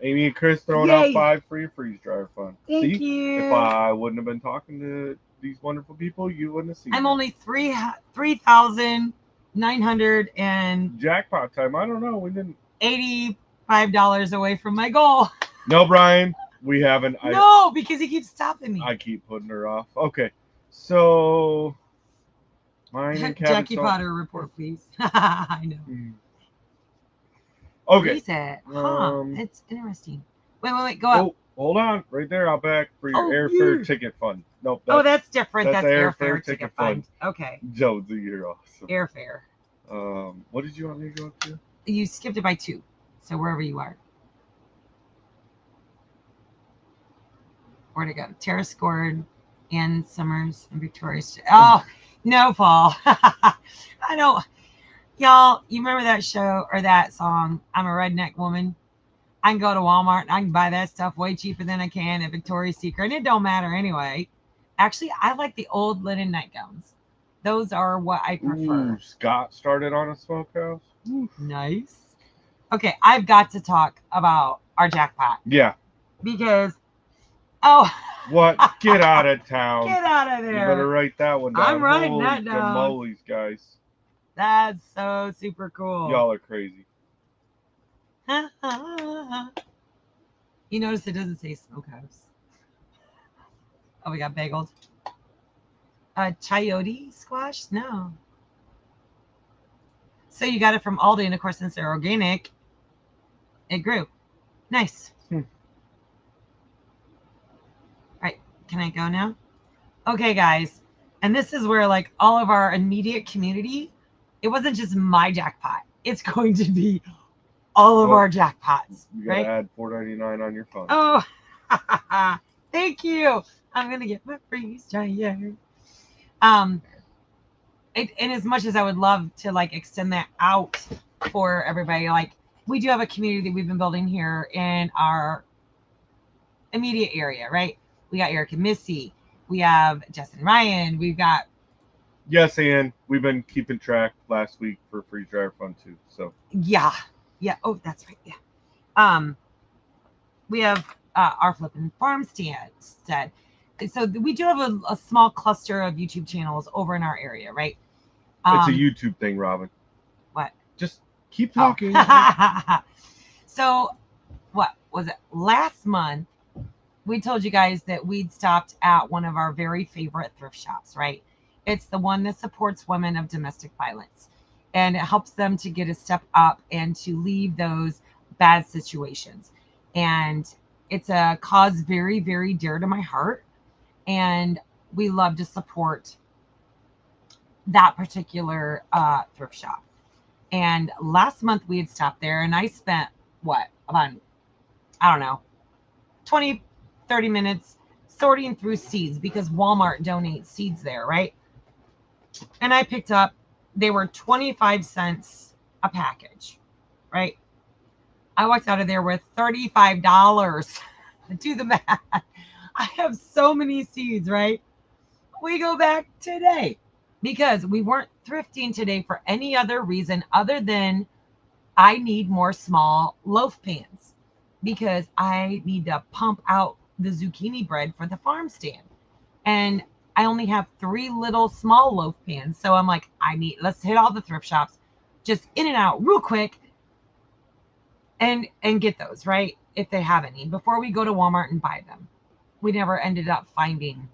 Amy and Chris throwing out 5 free freeze dryer fun. Thank See, you. if I wouldn't have been talking to these wonderful people, you wouldn't have seen. I'm only 3,900 and jackpot time. I don't know. We didn't. $85 away from my goal. No, Brian, we haven't. No, because he keeps stopping me. I keep putting her off. Okay, so mine and Kevin. Jackie Potter report, please. I know. Okay. Reset. Huh. It's interesting. Wait. Go up. Hold on. Right there, Outback for your airfare ticket fund. Nope. That's different. That's airfare ticket fund. Okay. Jonesy, you're awesome. Airfare. What did you want me to go up to? You skipped it by 2. So wherever you are. Where'd it go? Tara scored. Ann Summers and Victoria. Oh, no, Paul. I don't. Y'all, you remember that show or that song, I'm a Redneck Woman? I can go to Walmart and I can buy that stuff way cheaper than I can at Victoria's Secret. And it don't matter anyway. Actually, I like the old linen nightgowns. Those are what I prefer. Ooh, Scott started on a smokehouse. Nice. Okay, I've got to talk about our jackpot. Yeah. Because, what? Get out of town. Get out of there. You better write that one down. I'm writing that down. Holy guys. That's so super cool. Y'all are crazy. You notice it doesn't say smokehouse. Oh, we got bageled. Chayote squash? No. So you got it from Aldi, and of course, since they're organic, it grew. Nice. Right. Can I go now? Okay, guys. And this is where, like, all of our immediate community, it wasn't just my jackpot. It's going to be all of our jackpots. You gotta add $4.99 on your phone. Oh, thank you. I'm gonna get my freeze dryer. And as much as I would love to like extend that out for everybody, like we do have a community that we've been building here in our immediate area, right? We got Eric and Missy. We have Justin Ryan. We've got. Yes, and we've been keeping track last week for freeze dryer fun too. So. Yeah. Oh, that's right. Yeah. We have our flipping farmstead. So we do have a small cluster of YouTube channels over in our area, right? It's a YouTube thing, Robin. What? Just keep talking. So, what was it? Last month, we told you guys that we'd stopped at one of our very favorite thrift shops, right? It's the one that supports women of domestic violence. And it helps them to get a step up and to leave those bad situations. And it's a cause very, very dear to my heart. And we love to support that particular thrift shop. And last month we had stopped there and I spent, about, 20, 30 minutes sorting through seeds because Walmart donates seeds there, right? And I picked up, they were 25 cents a package, right? I walked out of there with $35. Do the math. I have so many seeds, right? We go back today because we weren't thrifting today for any other reason other than I need more small loaf pans because I need to pump out the zucchini bread for the farm stand. And I only have 3 little small loaf pans. So I'm like, let's hit all the thrift shops, just in and out real quick and get those, right? If they have any, before we go to Walmart and buy them. We never ended up finding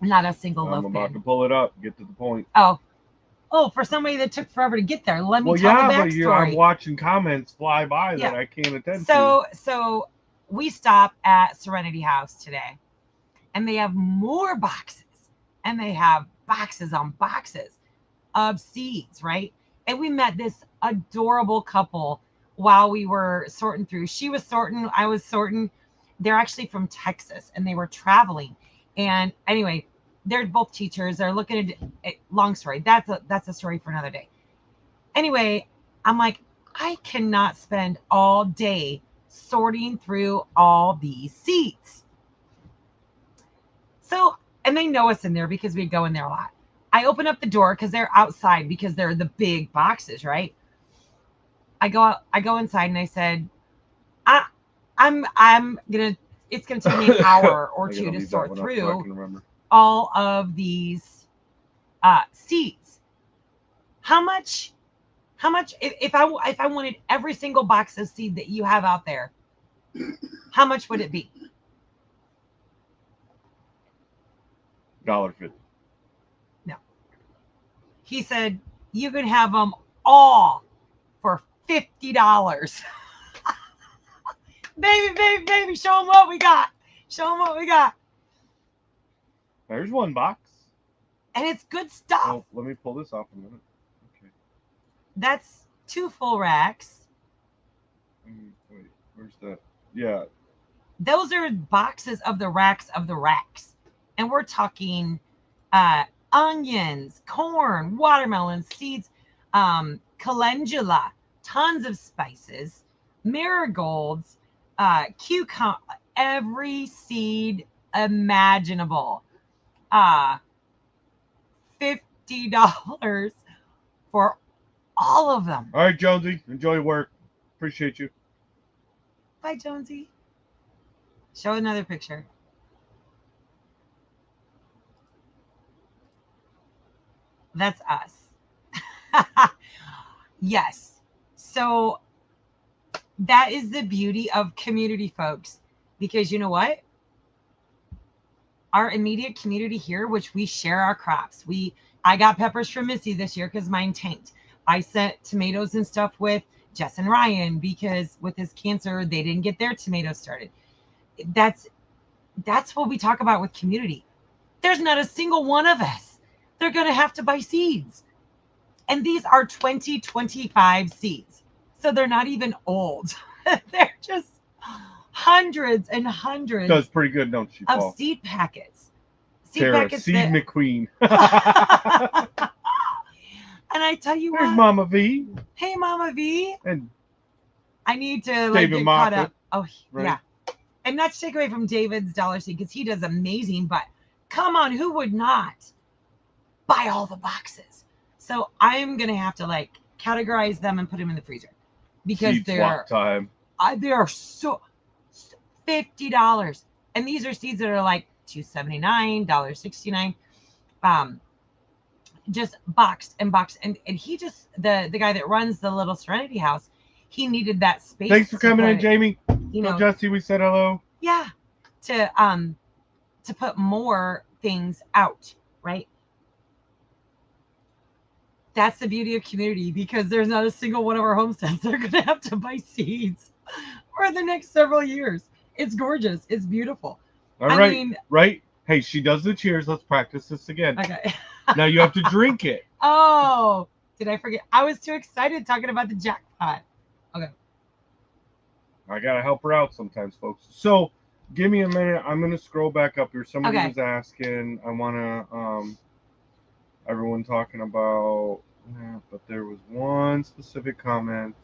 not a single loaf pan. I'm about to pull it up, get to the point. Oh, for somebody that took forever to get there, let me tell the backstory. But I'm watching comments fly by that I can't attend to. So we stop at Serenity House today, and they have more boxes. And they have boxes on boxes of seeds, right? And we met this adorable couple while we were sorting through. She was sorting, I was sorting. They're actually from Texas and they were traveling. And anyway, they're both teachers. They're looking at long story. That's a story for another day. Anyway, I'm like, I cannot spend all day sorting through all these seeds. So, and they know us in there because we go in there a lot. I open up the door because they're outside because they're the big boxes, right? I go inside and I said, I'm gonna. It's gonna take me an hour or two to sort through all of these seeds. How much? If I wanted every single box of seed that you have out there, how much would it be? $1.50. No. He said you can have them all for $50. baby, show them what we got. Show them what we got. There's one box. And it's good stuff. Oh, let me pull this off a minute. Okay. That's 2 full racks. Wait, where's that? Yeah. Those are boxes of the racks of the racks. And we're talking onions, corn, watermelon, seeds, calendula, tons of spices, marigolds, cucumber, every seed imaginable. $50 for all of them. All right, Jonesy, enjoy work. Appreciate you. Bye, Jonesy. Show another picture. That's us. Yes. So that is the beauty of community, folks, because you know what? Our immediate community here, which we share our crops. I got peppers from Missy this year because mine tanked. I sent tomatoes and stuff with Jess and Ryan because with his cancer, they didn't get their tomatoes started. That's what we talk about with community. There's not a single one of us. They're going to have to buy seeds. And these are 2025 seeds. So they're not even old. They're just hundreds and hundreds. Does pretty good, don't she, Paul? Of seed packets. Seed McQueen. And I tell you There's what. Mama V. Hey, Mama V. And I need to David get Moffat, caught up. Oh, right? Yeah. And not to take away from David's Dollar Seed because he does amazing, but come on, who would not buy all the boxes? So I'm going to have to categorize them and put them in the freezer because seed swap time. They are so $50. And these are seeds that are like $2.79, $1.69. Just boxed and boxed. And he just, the guy that runs the little Serenity House, he needed that space. Thanks for coming in, Jamie. Jesse, we said hello. Yeah. To put more things out, right? That's the beauty of community because there's not a single one of our homesteads that are going to have to buy seeds for the next several years. It's gorgeous. It's beautiful. All right. Right. Hey, she does the cheers. Let's practice this again. Okay. Now you have to drink it. Oh, did I forget? I was too excited talking about the jackpot. Okay. I got to help her out sometimes, folks. So give me a minute. I'm going to scroll back up here. Somebody was asking. I want to, everyone talking about, but there was one specific comment.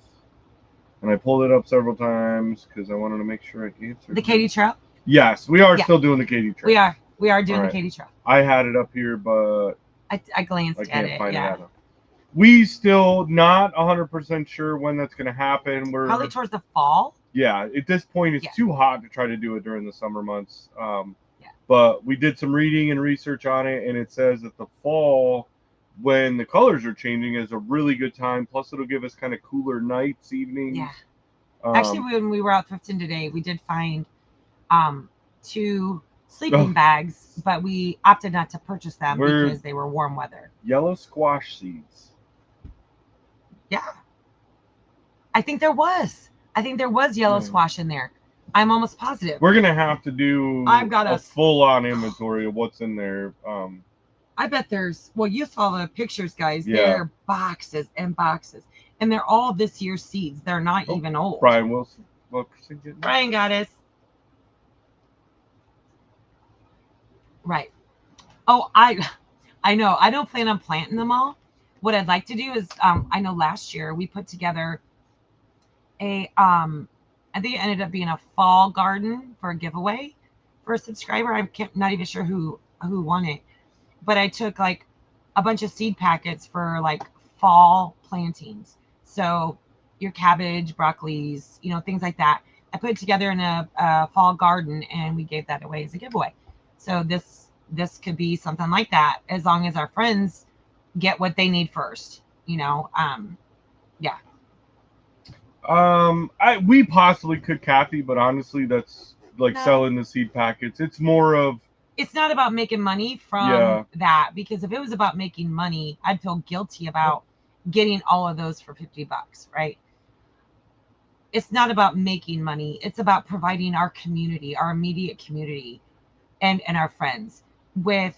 And I pulled it up several times because I wanted to make sure I answered. The Katie Trout? Yes, we are still doing the Katie Trout. We are doing the Katie Trout. I had it up here, but I glanced at it. Find it. We still not 100% sure when that's going to happen. We're probably towards the fall. Yeah, at this point, it's too hot to try to do it during the summer months. But we did some reading and research on it, and it says that the fall, when the colors are changing, is a really good time. Plus, it'll give us kind of cooler nights, evenings. Yeah. Actually, when we were out thrifting today, we did find 2 sleeping bags, but we opted not to purchase them because they were warm weather. Yellow squash seeds. Yeah. I think there was yellow squash in there. I'm almost positive. We're going to have to do a full-on inventory of what's in there. I bet you saw the pictures, guys. Yeah. There are boxes and boxes. And they're all this year's seeds. They're not even old. Brian Wilson. Brian got us. Right. Oh, I know. I don't plan on planting them all. What I'd like to do is, I know last year we put together I think it ended up being a fall garden for a giveaway first subscriber. Not even sure who won it, but I took like a bunch of seed packets for like fall plantings. So your cabbage, broccolis, things like that. I put it together in a fall garden, and we gave that away as a giveaway. So this could be something like that, as long as our friends get what they need first. Yeah. We possibly could, Kathy, but honestly, that's like selling the seed packets. It's more of. It's not about making money from that, because if it was about making money, I'd feel guilty about getting all of those for $50, right? It's not about making money. It's about providing our community, our immediate community, and our friends with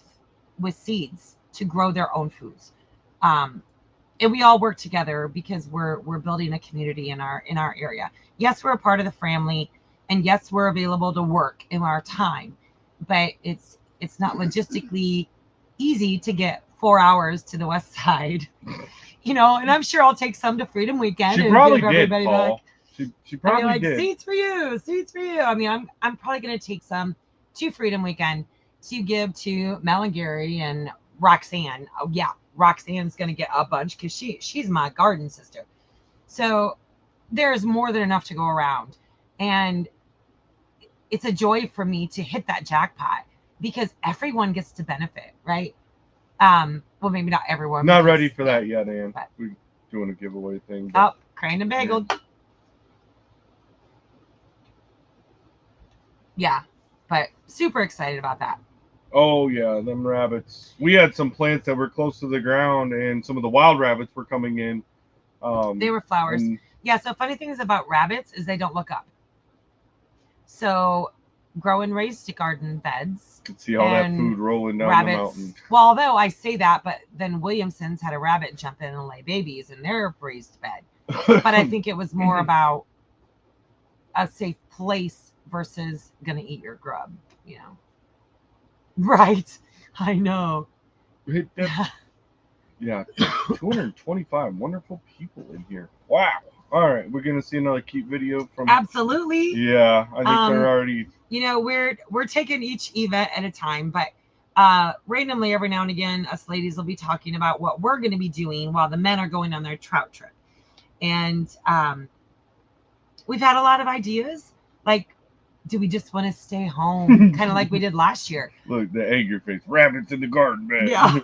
seeds to grow their own foods. And we all work together because we're building a community in our area. Yes, we're a part of the family, and yes, we're available to work in our time, but it's not logistically easy to get 4 hours to the west side. And I'm sure I'll take some to Freedom Weekend. She probably did, Paul. She probably did. Seats for you. I mean, I'm probably going to take some to Freedom Weekend to give to Mel and Gary and Roxanne. Oh yeah, Roxanne's going to get a bunch because she's my garden sister. So there's more than enough to go around, and it's a joy for me to hit that jackpot because everyone gets to benefit, right? Well, maybe not everyone. Not ready for that yet, Ann. We're doing a giveaway thing. But, Crane and Bagel. Yeah, but super excited about that. Oh yeah, them rabbits. We had some plants that were close to the ground, and some of the wild rabbits were coming in. They were flowers. Yeah, so funny things about rabbits is they don't look up. So grow and raised garden beds. You can see all that food rolling down the mountain. Well, although I say that, but then Williamson's had a rabbit jump in and lay babies in their raised bed. But I think it was more about a safe place versus gonna eat your grub, Right. I know. Yeah, 225 wonderful people in here. Wow. All right, we're gonna see another cute video from. Absolutely. Yeah, I think they're already. We're taking each event at a time, but randomly every now and again, us ladies will be talking about what we're going to be doing while the men are going on their trout trip, and we've had a lot of ideas. Like, do we just want to stay home, kind of like we did last year? Look, the egg your face, rabbits in the garden bed. Yeah,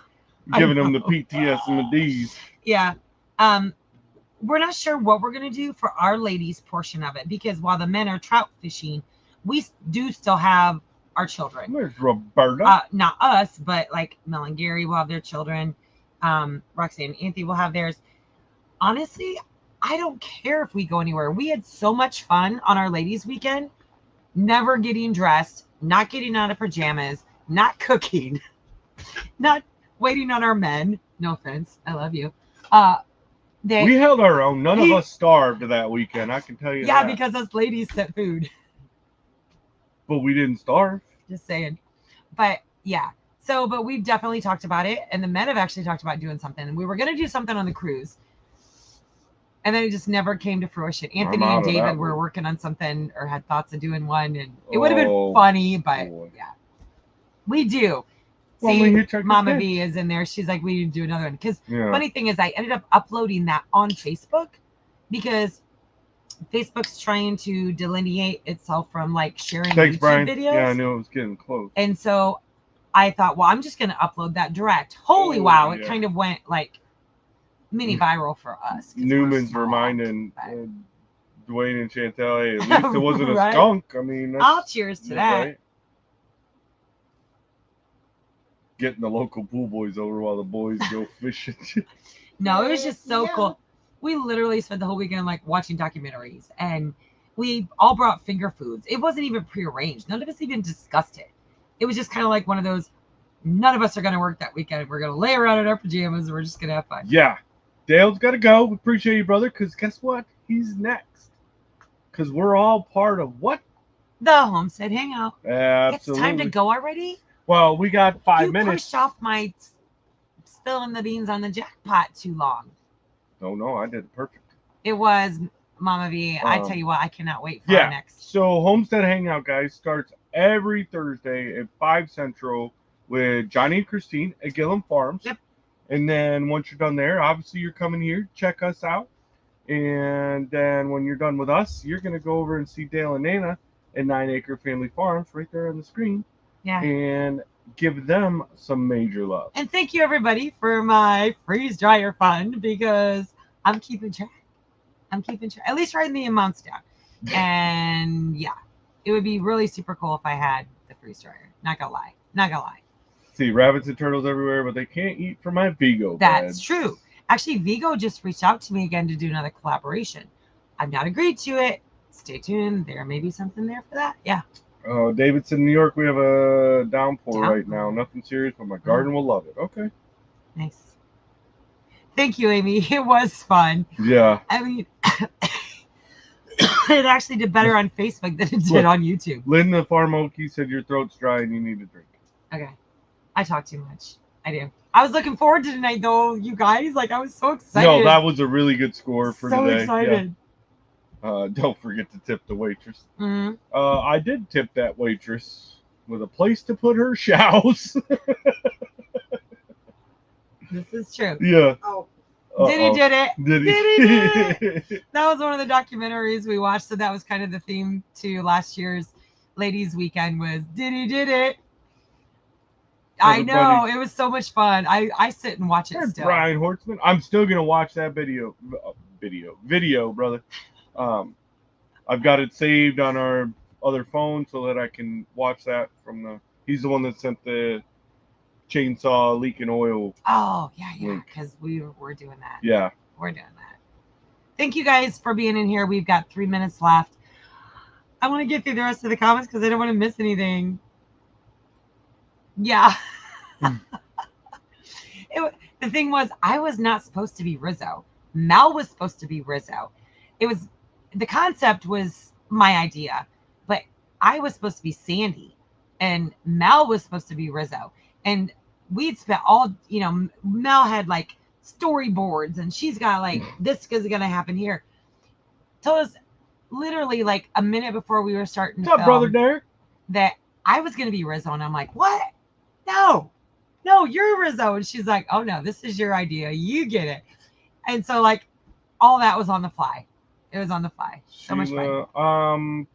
giving them the PTS and the Ds. Yeah. We're not sure what we're going to do for our ladies portion of it, because while the men are trout fishing, we do still have our children. There's Roberta. Not us, but like Mel and Gary will have their children. Roxanne and Anthony will have theirs. Honestly, I don't care if we go anywhere. We had so much fun on our ladies' weekend, never getting dressed, not getting out of pajamas, not cooking, not waiting on our men. No offense. I love you. We held our own. None of us starved that weekend. I can tell you that. Yeah, because us ladies sent food. But we didn't starve. Just saying. But yeah. So, but we've definitely talked about it. And the men have actually talked about doing something. And we were going to do something on the cruise. And then it just never came to fruition. Anthony and David were working on something, or had thoughts of doing one. And it would have been funny, but yeah. We do. See, Mama V is in there. She's like, we need to do another one. Because funny thing is, I ended up uploading that on Facebook because Facebook's trying to delineate itself from like sharing YouTube videos. Yeah, I knew it was getting close. And so I thought, well, I'm just going to upload that direct. Holy wow. It kind of went like mini viral for us. Newman's reminding Dwayne and Chantel, hey, at least it wasn't a skunk. I mean, I'll cheers to that. Right? Getting the local pool boys over while the boys go fishing. No, it was just so cool. We literally spent the whole weekend like watching documentaries, and we all brought finger foods. It wasn't even prearranged. None of us even discussed it. It was just kind of like one of those, none of us are going to work that weekend. We're going to lay around in our pajamas and we're just going to have fun. Yeah. Dale's got to go. We appreciate you, brother, because guess what? He's next. Because we're all part of what? The Homestead Hangout. Absolutely. It's time to go already? Well, we got 5 minutes. You pushed off my spilling the beans on the jackpot too long. No, I did it perfect. It was Mama V. I tell you what, I cannot wait for our next. So Homestead Hangout, guys, starts every Thursday at 5 Central with Johnny and Christine at Gillum Farms. Yep. And then once you're done there, obviously you're coming here, check us out. And then when you're done with us, you're going to go over and see Dale and Nana at 9 Acre Family Farms right there on the screen. Yeah. And give them some major love. And thank you, everybody, for my freeze dryer fund, because I'm keeping track. At least writing the amounts down. And yeah, it would be really super cool if I had the freeze dryer. Not gonna lie. See, rabbits and turtles everywhere, but they can't eat from my Vigo bed. That's true. Actually, Vigo just reached out to me again to do another collaboration. I've not agreed to it. Stay tuned. There may be something there for that. Yeah. Davidson, New York, we have a downpour right now. Nothing serious, but my garden will love it. Okay. Nice. Thank you, Amy. It was fun. Yeah. I mean, it actually did better on Facebook than it did on YouTube. Lynn the Farm Okie said your throat's dry and you need a drink. Okay. I talk too much. I do. I was looking forward to tonight, though, you guys. Like, I was so excited. No, that was a really good score for today. So excited. Yeah. Don't forget to tip the waitress. Mm-hmm. I did tip that waitress with a place to put her shoes. This is true. Yeah. Oh. Did it. Did it. That was one of the documentaries we watched, so that was kind of the theme to last year's ladies' weekend was did it. I know, it was so much fun. I sit and watch it still. Brian Hortzman. I'm still gonna watch that video, brother. I've got it saved on our other phone so that I can watch that from the. He's the one that sent the chainsaw leaking oil. Oh yeah, because we're doing that. Yeah, we're doing that. Thank you guys for being in here. We've got 3 minutes left. I want to get through the rest of the comments because I don't want to miss anything. Yeah. The thing was, I was not supposed to be Rizzo. Mel was supposed to be Rizzo. The concept was my idea, but I was supposed to be Sandy, and Mel was supposed to be Rizzo. And we'd spent all, Mel had like storyboards, and she's got like, this is going to happen here. Told us literally like a minute before we were starting to film, brother Derek? That I was going to be Rizzo. And I'm like, what? No, you're Rizzo. And she's like, oh no, this is your idea. You get it. And so like all that was on the fly. It was on the fly. So much fun.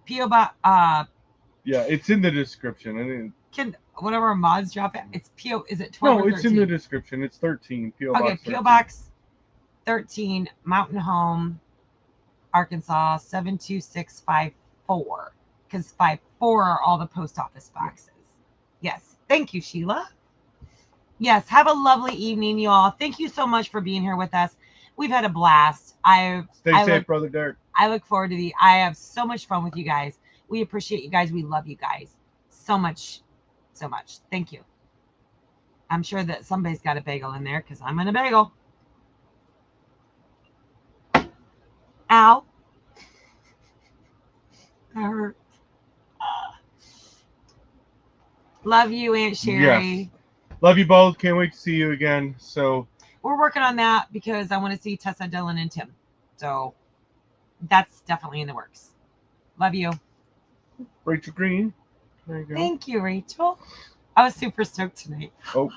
P.O. Box. Yeah, it's in the description. Can one of our mods drop it? It's P.O. Is it 12 or 13? No, it's in the description. It's 13. P.O. Box 13. P.O. Box 13, Mountain Home, Arkansas 72654. Because 54 are all the post office boxes. Yes. Thank you, Sheila. Yes. Have a lovely evening, you all. Thank you so much for being here with us. We've had a blast. Stay safe, brother Derek. I look forward to I have so much fun with you guys. We appreciate you guys. We love you guys so much. So much. Thank you. I'm sure that somebody's got a bagel in there because I'm in a bagel. Ow. That hurt. Love you, Aunt Sherry. Yes. Love you both. Can't wait to see you again. So we're working on that because I want to see Tessa, Dylan, and Tim. So that's definitely in the works. Love you. Rachel Green. There you go. Thank you, Rachel. I was super stoked tonight. Oh,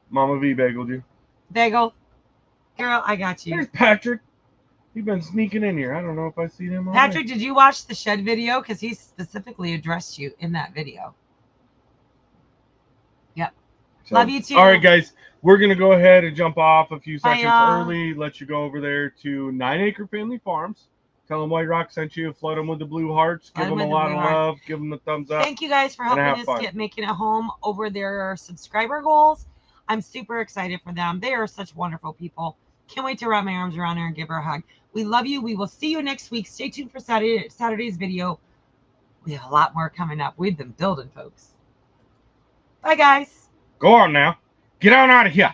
Mama V bageled you. Bagel. Girl, I got you. There's Patrick. He's been sneaking in here. I don't know if I see him already. Patrick, did you watch the shed video? Because he specifically addressed you in that video. Yep. So, love you too. All right, guys. We're going to go ahead and jump off a few seconds early. Let you go over there to 9 Acre Family Farms. Tell them White Rock sent you. Flood them with the blue hearts. Give them a lot of love. Give them the thumbs up. Thank you guys for helping us making it home over their subscriber goals. I'm super excited for them. They are such wonderful people. Can't wait to wrap my arms around her and give her a hug. We love you. We will see you next week. Stay tuned for Saturday's video. We have a lot more coming up. We've been building, folks. Bye, guys. Go on now. Get on out of here.